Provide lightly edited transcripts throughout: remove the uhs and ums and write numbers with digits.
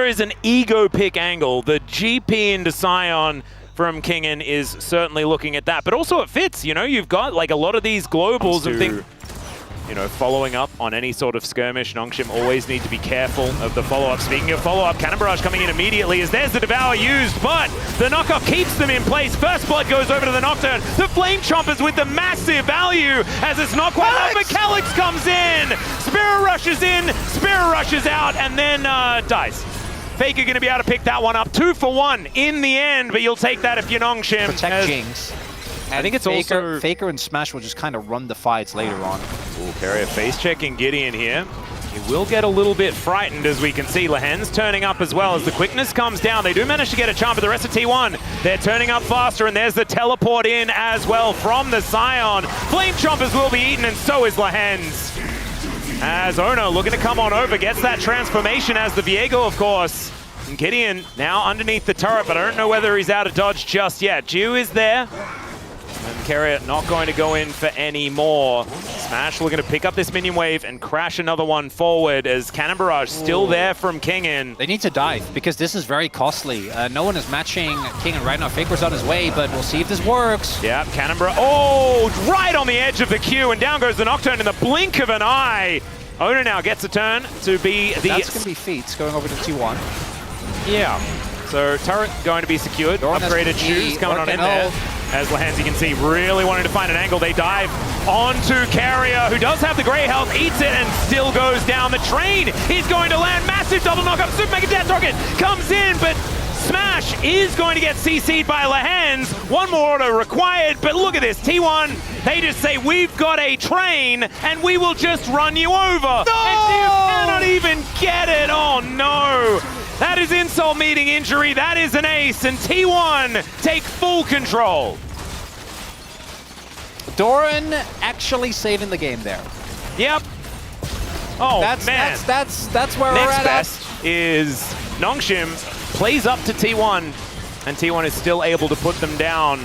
there is an ego pick angle, the GP into Sion from Kingen is certainly looking at that. But also it fits, you know, you've got like a lot of these globals and things. You know, following up on any sort of skirmish, Nongshim always need to be careful of the follow-up. Speaking of follow-up, Cannon Barrage coming in immediately as there's the Devour used, but the knockoff keeps them in place. First Blood goes over to the Nocturne. The Flame Chompers with the massive value as it's not quite out, but Calyx comes in. Spirit rushes in, Spirit rushes out, and then dies. Faker going to be able to pick that one up. 2 for 1 in the end, but you'll take that if you're Nongshim. Protect Jinx. I think it's Faker and Smash will just kind of run the fights later on. Ooh, Carrier face checking Gideon here. He will get a little bit frightened, as we can see. Lahen's turning up as well as the quickness comes down. They do manage to get a charm, but the rest of T1, they're turning up faster, and there's the teleport in as well from the Sion. Flame Chompers will be eaten, and so is Lahen's. As Ono looking to come on over, gets that transformation as the Viego, of course. And Gideon now underneath the turret, but I don't know whether he's out of dodge just yet. Jiu is there. And Carrier not going to go in for any more. Smash looking to pick up this minion wave and crash another one forward as Cannon Barrage still there from Kingen. They need to dive because this is very costly. No one is matching Kingen right now. Faker's on his way, but we'll see if this works. Yeah, Cannon Barrage. Oh, right on the edge of the queue, and down goes the Nocturne in the blink of an eye. Ono now gets a turn to be the... That's going to be Feats going over to T1. Yeah. So turret going to be secured. Doran upgraded shoes coming on in there. As Lahen's, you can see, really wanting to find an angle. They dive onto Carrier, who does have the gray health, eats it, and still goes down. The train is going to land. Massive double knockup. Super Mega Death Rocket comes in, but Smash is going to get CC'd by Lahen's. One more auto required, but look at this. T1, they just say, we've got a train, and we will just run you over. No! And you cannot even get it. Oh, no. That is insult meeting injury. That is an ace, and T1 take full control. Doran actually saving the game there. Yep. Oh, man. That's where Next we're at. Next best is Nongshim plays up to T1, and T1 is still able to put them down.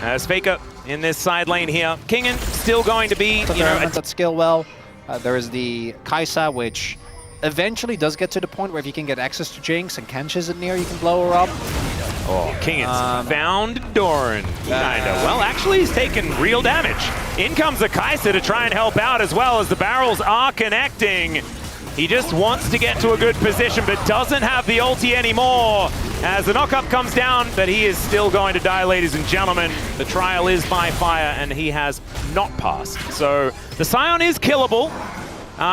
As Faker in this side lane here. Kingen still going to be, you know, that skill well. There is the Kaisa, which eventually does get to the point where if you can get access to Jinx and Kench isn't near, you can blow her up. Oh, Kingen's found Doran. Kinda. Well, actually, he's taken real damage. In comes the Kaisa to try and help out as well as the barrels are connecting. He just wants to get to a good position, but doesn't have the ulti anymore. As the knockup comes down, but he is still going to die, ladies and gentlemen. The trial is by fire, and he has not passed. So the Sion is killable.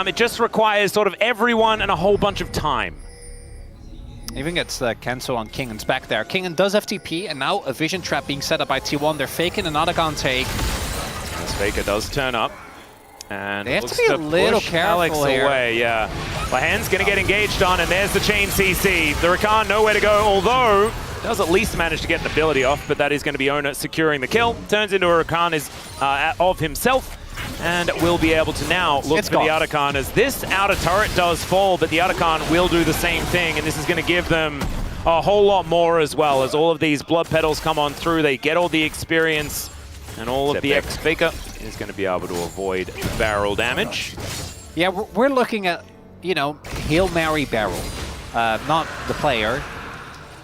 It just requires sort of everyone and a whole bunch of time. Even gets the cancel on Kingen's back there. Kingen does FTP, and now a vision trap being set up by T1. They're faking an Adagon take. As Faker does turn up. And they have to be a little careful Alex here. Away, yeah. Lahen's going to get engaged on, and there's the chain CC. The Rakan nowhere to go, although does at least manage to get an ability off, but that is going to be Ona securing the kill. Turns into a Rakan of himself, and will be able to now look for the Adakan as this outer turret does fall, but the Adakan will do the same thing, and this is going to give them a whole lot more as well, as all of these blood petals come on through. They get all the experience, and all of the Faker is going to be able to avoid barrel damage. Yeah, we're looking at, you know, Hail Mary barrel, not the player.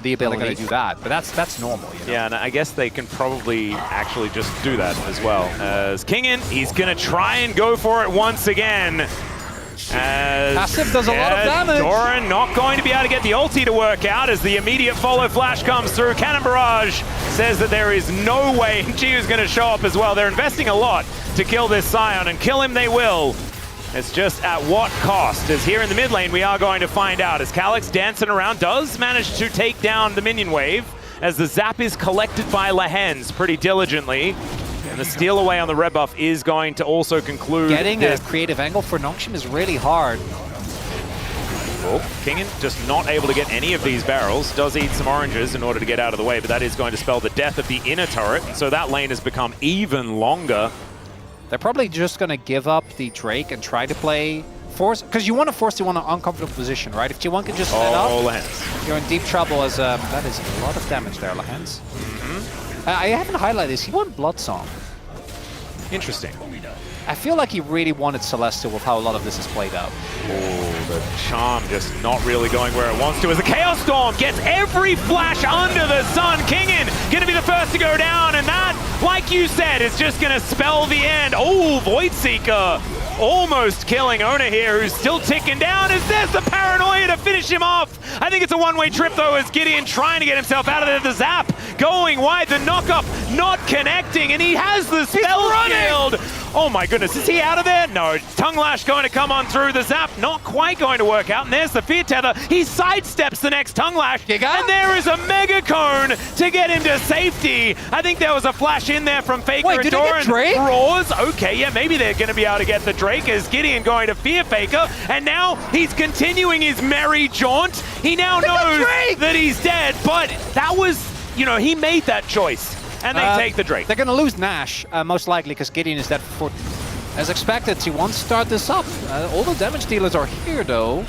The ability to do that, but that's normal. You know? Yeah, and I guess they can probably actually just do that as well. As Kingen, he's going to try and go for it once again. As Passive does a lot of damage. Doran not going to be able to get the ulti to work out as the immediate follow flash comes through. Cannon Barrage says that there is no way Jiu's going to show up as well. They're investing a lot to kill this Sion, and kill him they will. It's just at what cost? As here in the mid lane, we are going to find out. As Calyx dancing around does manage to take down the minion wave, as the zap is collected by Lahen's pretty diligently. And the steal away on the red buff is going to also conclude. Getting a creative angle for Nongshim is really hard. Oh, Kingen just not able to get any of these barrels. Does eat some oranges in order to get out of the way, but that is going to spell the death of the inner turret. So that lane has become even longer. They're probably just going to give up the Drake and try to play Force, because you want to force T1 an uncomfortable position, right? If T1 can just set up, Lahen's. You're in deep trouble, as that is a lot of damage there, Lahen's. I haven't highlighted this. He won Blood Song. Interesting. I feel like he really wanted Celestial with how a lot of this is played out. Oh, the charm just not really going where it wants to as the Chaos Storm gets every flash under the sun. Kingin gonna be the first to go down, and that, like you said, is just gonna spell the end. Oh, Voidseeker almost killing Ona here, who's still ticking down as there's the Paranoia to finish him off. I think it's a one-way trip though, as Gideon trying to get himself out of there. The zap going wide, the knockup not connecting, and he has the spell shield. Oh my goodness, is he out of there? No, Tongue Lash going to come on through. The zap not quite going to work out, and there's the Fear Tether. He sidesteps the next Tongue Lash, and there is a Mega Cone to get him to safety. I think there was a flash in there from Faker. Wait, did he get Drake? Roars. Okay, yeah, maybe they're going to be able to get the Drake as Gideon going to Fear Faker, and now he's continuing his merry jaunt. He now knows that he's dead, but that was, you know, he made that choice. And they take the Drake. They're going to lose Nash, most likely, because Gideon is dead for... As expected, T1 start this up. All the damage dealers are here, though.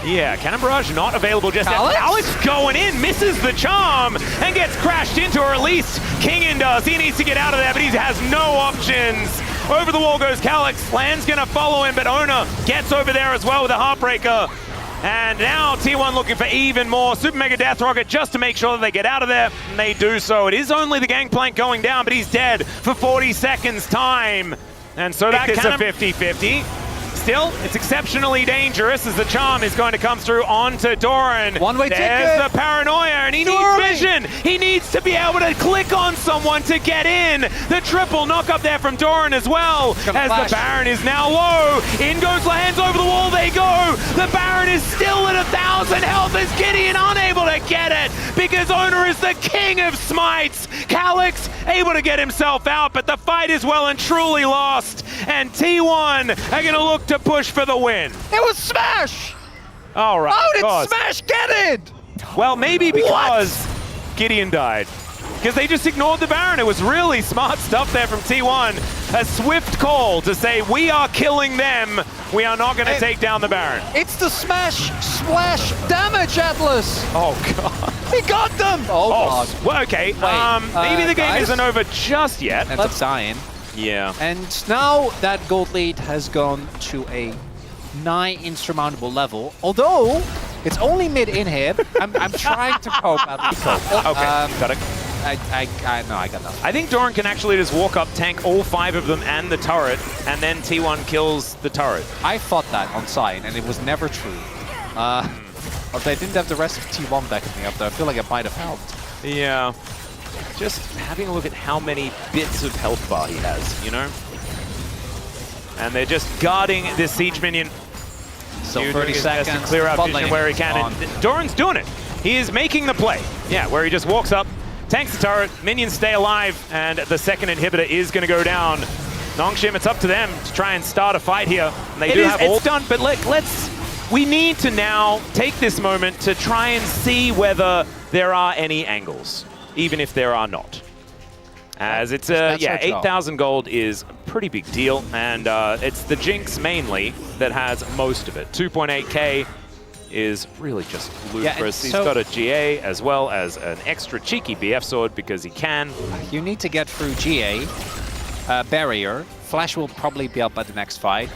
Yeah, Cannon Barrage not available just yet. Alex going in, misses the charm, and gets crashed into, or at least Kingin does. He needs to get out of there, but he has no options. Over the wall goes Calyx. Land's going to follow him, but Ona gets over there as well with a Heartbreaker. And now T1 looking for even more Super Mega Death Rocket just to make sure that they get out of there, and they do so. It is only the Gangplank going down, but he's dead for 40 seconds time. And so that is a 50-50. Still, it's exceptionally dangerous as the charm is going to come through onto Doran. One-way ticket. There's the Paranoia, and he needs vision. He needs to be able to click on someone to get in. The triple knock up there from Doran as well, as the Baron is now low. In goes Lahens, over the wall they go. The Baron is still at 1,000 health as Gideon unable to get it because Ona is the king of smites. Calyx able to get himself out, but the fight is well and truly lost. And T1 are going to look to push for the win. It was Smash! All right. How did Smash get it? Well, maybe because Gideon died. Because they just ignored the Baron. It was really smart stuff there from T1. A swift call to say, we are killing them. We are not going to take down the Baron. It's the Smash Splash damage, Atlas. Oh, God. He got them. Oh, God. Well, okay. Maybe the game isn't over just yet. And let's dying. Yeah. And now that gold lead has gone to a nigh insurmountable level. Although, it's only mid-inhib. I'm trying to cope at least. Okay, got it. I got nothing. I think Doran can actually just walk up, tank all 5 of them and the turret, and then T1 kills the turret. I thought that on site, and it was never true. But they didn't have the rest of T1 backing me up there. I feel like it might have helped. Yeah. Just having a look at how many bits of health bar he has, you know? And they're just guarding this siege minion. So 30 seconds to clear out vision where he can. And Doran's doing it. He is making the play. Yeah, where he just walks up, tanks the turret, minions stay alive, and the second inhibitor is going to go down. Nongshim, it's up to them to try and start a fight here. And they do have all done, but we need to now take this moment to try and see whether there are any angles, even if there are not. As it's, yeah, 8,000 gold is a pretty big deal, and it's the Jinx mainly that has most of it. 2.8k is really just ludicrous. He's got a GA as well as an extra cheeky BF sword because he can. You need to get through GA, barrier. Flash will probably be up by the next fight.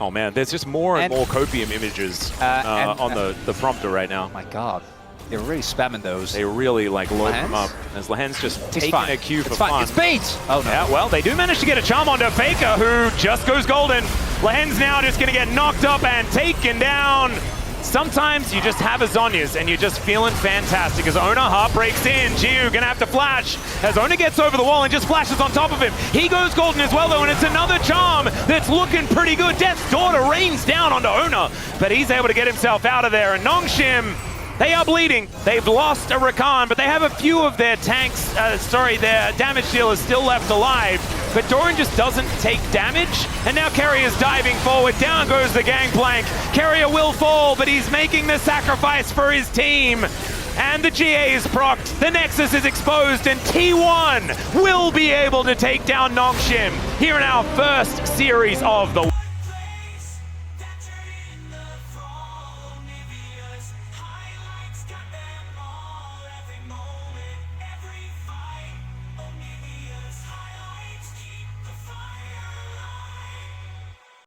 Oh man, there's just more and more copium images on the prompter right now. Oh my God. They're really spamming those. They really like load them up. As Lahen's just taking a cue for fun. It's bait! Oh no. Yeah, well, they do manage to get a charm onto Faker, who just goes golden. Lahen's now just gonna get knocked up and taken down. Sometimes you just have a Zhonya's and you're just feeling fantastic as Ona heartbreaks in. Jiu gonna have to flash as Ona gets over the wall and just flashes on top of him. He goes golden as well though, and it's another charm that's looking pretty good. Death's Daughter rains down onto Ona, but he's able to get himself out of there. And Nongshim, they are bleeding. They've lost a Rakan, but they have a few of their tanks, their damage dealers still left alive. But Doran just doesn't take damage. And now Carrier's diving forward. Down goes the Gangplank. Carrier will fall, but he's making the sacrifice for his team. And the GA is procced. The Nexus is exposed, and T1 will be able to take down Nongshim here in our first series of the